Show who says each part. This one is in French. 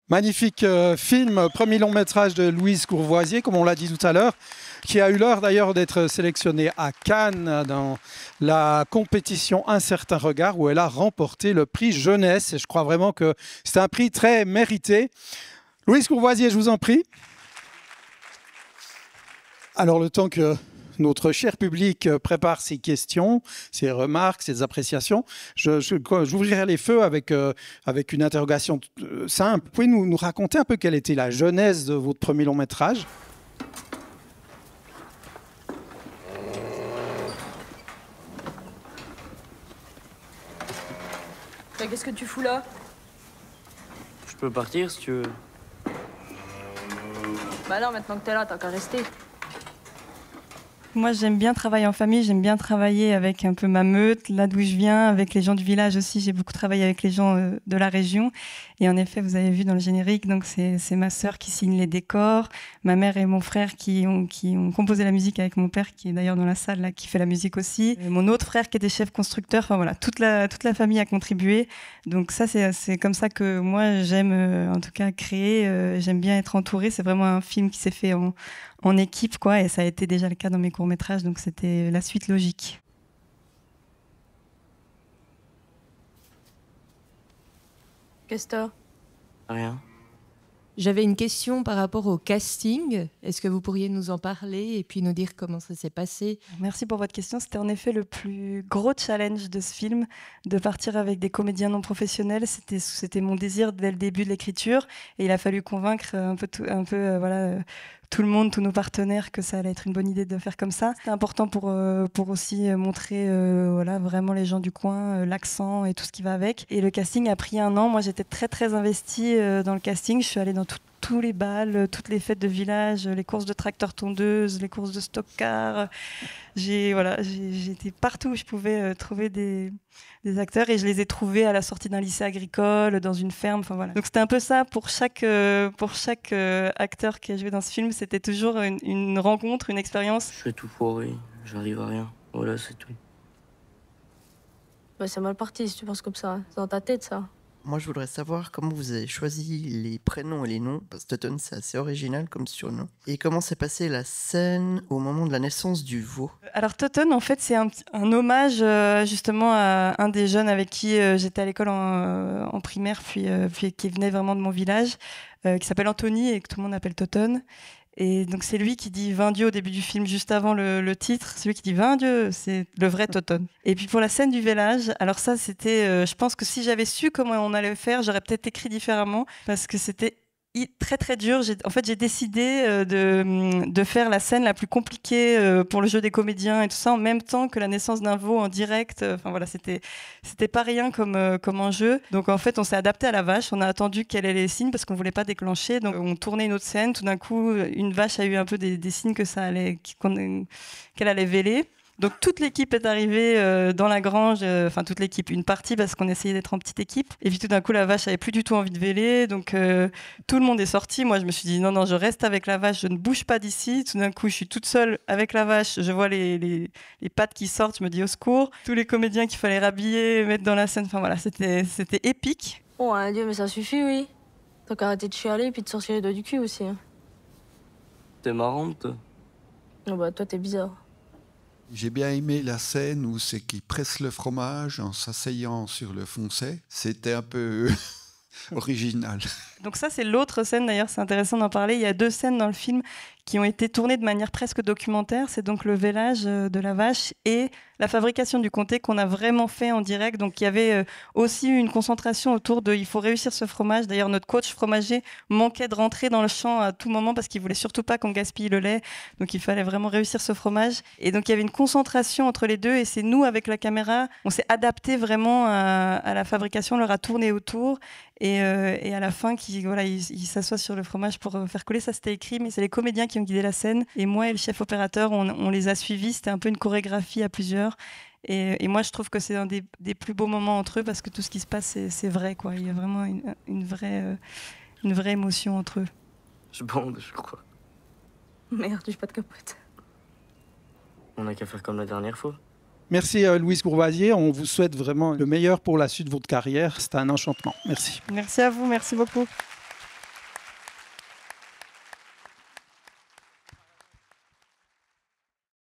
Speaker 1: Magnifique film, premier long métrage de Louise Courvoisier, comme on l'a dit tout à l'heure, qui a eu l'heure d'ailleurs d'être sélectionnée à Cannes dans la compétition Un certain regard, où elle a remporté le prix jeunesse. Et je crois vraiment que c'est un prix très mérité. Louise Courvoisier, je vous en prie. Alors le temps que notre cher public prépare ses questions, ses remarques, ses appréciations, j'ouvrirai les feux avec une interrogation simple. Pouvez nous raconter un peu quelle était la genèse de votre premier long métrage?
Speaker 2: Qu'est-ce que tu fous là?
Speaker 3: Je peux partir si tu veux.
Speaker 2: Bah non, maintenant que t'es là, t'as qu'à rester.
Speaker 4: Moi, j'aime bien travailler en famille, j'aime bien travailler avec un peu ma meute, là d'où je viens, avec les gens du village aussi. J'ai beaucoup travaillé avec les gens de la région. Et en effet, vous avez vu dans le générique, donc c'est ma sœur qui signe les décors, ma mère et mon frère qui ont composé la musique avec mon père, qui est d'ailleurs dans la salle, là, qui fait la musique aussi. Et mon autre frère qui était chef constructeur. Enfin voilà, toute la famille a contribué. Donc ça, c'est comme ça que moi, j'aime en tout cas créer. J'aime bien être entourée. C'est vraiment un film qui s'est fait en équipe, quoi, et ça a été déjà le cas dans mes courts-métrages, donc c'était la suite logique.
Speaker 2: Qu'est-ce que t'as?
Speaker 3: Rien.
Speaker 5: J'avais une question par rapport au casting. Est-ce que vous pourriez nous en parler et puis nous dire comment ça s'est passé?
Speaker 4: Merci pour votre question. C'était en effet le plus gros challenge de ce film, de partir avec des comédiens non professionnels. C'était mon désir dès le début de l'écriture, et il a fallu convaincre tout le monde, tous nos partenaires, que ça allait être une bonne idée de faire comme ça. C'était important pour aussi montrer vraiment les gens du coin, l'accent et tout ce qui va avec. Et le casting a pris 1 an. Moi, j'étais très très investie dans le casting. Je suis allée dans tous les bals, toutes les fêtes de village, les courses de tracteurs-tondeuses, les courses de stock-cars. J'ai été partout où je pouvais trouver des acteurs, et je les ai trouvés à la sortie d'un lycée agricole, dans une ferme. Enfin, voilà. Donc c'était un peu ça pour chaque acteur qui a joué dans ce film. C'était toujours une rencontre, une expérience.
Speaker 3: Je fais tout foirer, j'arrive à rien. Voilà, c'est tout.
Speaker 2: Bah c'est mal parti si tu penses comme ça. C'est dans ta tête, ça.
Speaker 6: Moi, je voudrais savoir comment vous avez choisi les prénoms et les noms, parce que Toton, c'est assez original comme surnom. Et comment s'est passée la scène au moment de la naissance du veau?
Speaker 4: Alors Toton, en fait, c'est un hommage justement à un des jeunes avec qui j'étais à l'école en primaire, puis qui venait vraiment de mon village, qui s'appelle Anthony et que tout le monde appelle Toton. Et donc c'est lui qui dit 20 dieux au début du film, juste avant le titre. C'est lui qui dit 20 dieux, c'est le vrai Toton. Et puis pour la scène du village, alors ça c'était, je pense que si j'avais su comment on allait le faire, j'aurais peut-être écrit différemment, parce que c'était très très dur. J'ai décidé de faire la scène la plus compliquée pour le jeu des comédiens et tout ça en même temps que la naissance d'un veau en direct. Enfin voilà, c'était pas rien comme enjeu. Donc en fait, on s'est adapté à la vache. On a attendu qu'elle ait les signes parce qu'on voulait pas déclencher. Donc on tournait une autre scène. Tout d'un coup, une vache a eu un peu des signes que qu'elle allait véler. Donc toute l'équipe est arrivée dans la grange, enfin toute l'équipe, une partie, parce qu'on essayait d'être en petite équipe. Et puis tout d'un coup, la vache avait plus du tout envie de véler, donc tout le monde est sorti. Moi, je me suis dit non, je reste avec la vache, je ne bouge pas d'ici. Tout d'un coup, je suis toute seule avec la vache, je vois les pattes qui sortent, je me dis au secours. Tous les comédiens qu'il fallait rhabiller, mettre dans la scène, enfin voilà, c'était épique.
Speaker 2: Oh, un dieu, mais ça suffit, oui. T'as qu'à arrêter de chialer et puis de sortir les doigts du cul aussi. Hein.
Speaker 3: T'es marrante, toi.
Speaker 2: Oh bah toi, t'es bizarre.
Speaker 7: J'ai bien aimé la scène où c'est qu'il presse le fromage en s'asseyant sur le foncé. C'était un peu original.
Speaker 4: Donc ça, c'est l'autre scène, d'ailleurs, c'est intéressant d'en parler. Il y a 2 scènes dans le film qui ont été tournées de manière presque documentaire. C'est donc le vélage de la vache et la fabrication du comté qu'on a vraiment fait en direct. Donc il y avait aussi une concentration autour de « il faut réussir ce fromage ». D'ailleurs, notre coach fromager manquait de rentrer dans le champ à tout moment parce qu'il voulait surtout pas qu'on gaspille le lait. Donc il fallait vraiment réussir ce fromage. Et donc il y avait une concentration entre les deux, et c'est nous, avec la caméra, on s'est adapté vraiment à la fabrication, on leur a tourné autour. Et à la fin, il s'assoit sur le fromage pour faire coller. Ça, c'était écrit, mais c'est les comédiens qui ont guidé la scène. Et moi et le chef opérateur, on les a suivis. C'était un peu une chorégraphie à plusieurs. Et moi, je trouve que c'est un des plus beaux moments entre eux, parce que tout ce qui se passe, c'est vrai, quoi. Il y a vraiment une vraie émotion entre eux.
Speaker 3: Je bande, je crois.
Speaker 2: Merde, j'ai pas de capote.
Speaker 3: On n'a qu'à faire comme la dernière fois.
Speaker 1: Merci Louise Courvoisier, on vous souhaite vraiment le meilleur pour la suite de votre carrière. C'était un enchantement. Merci.
Speaker 4: Merci à vous, merci beaucoup.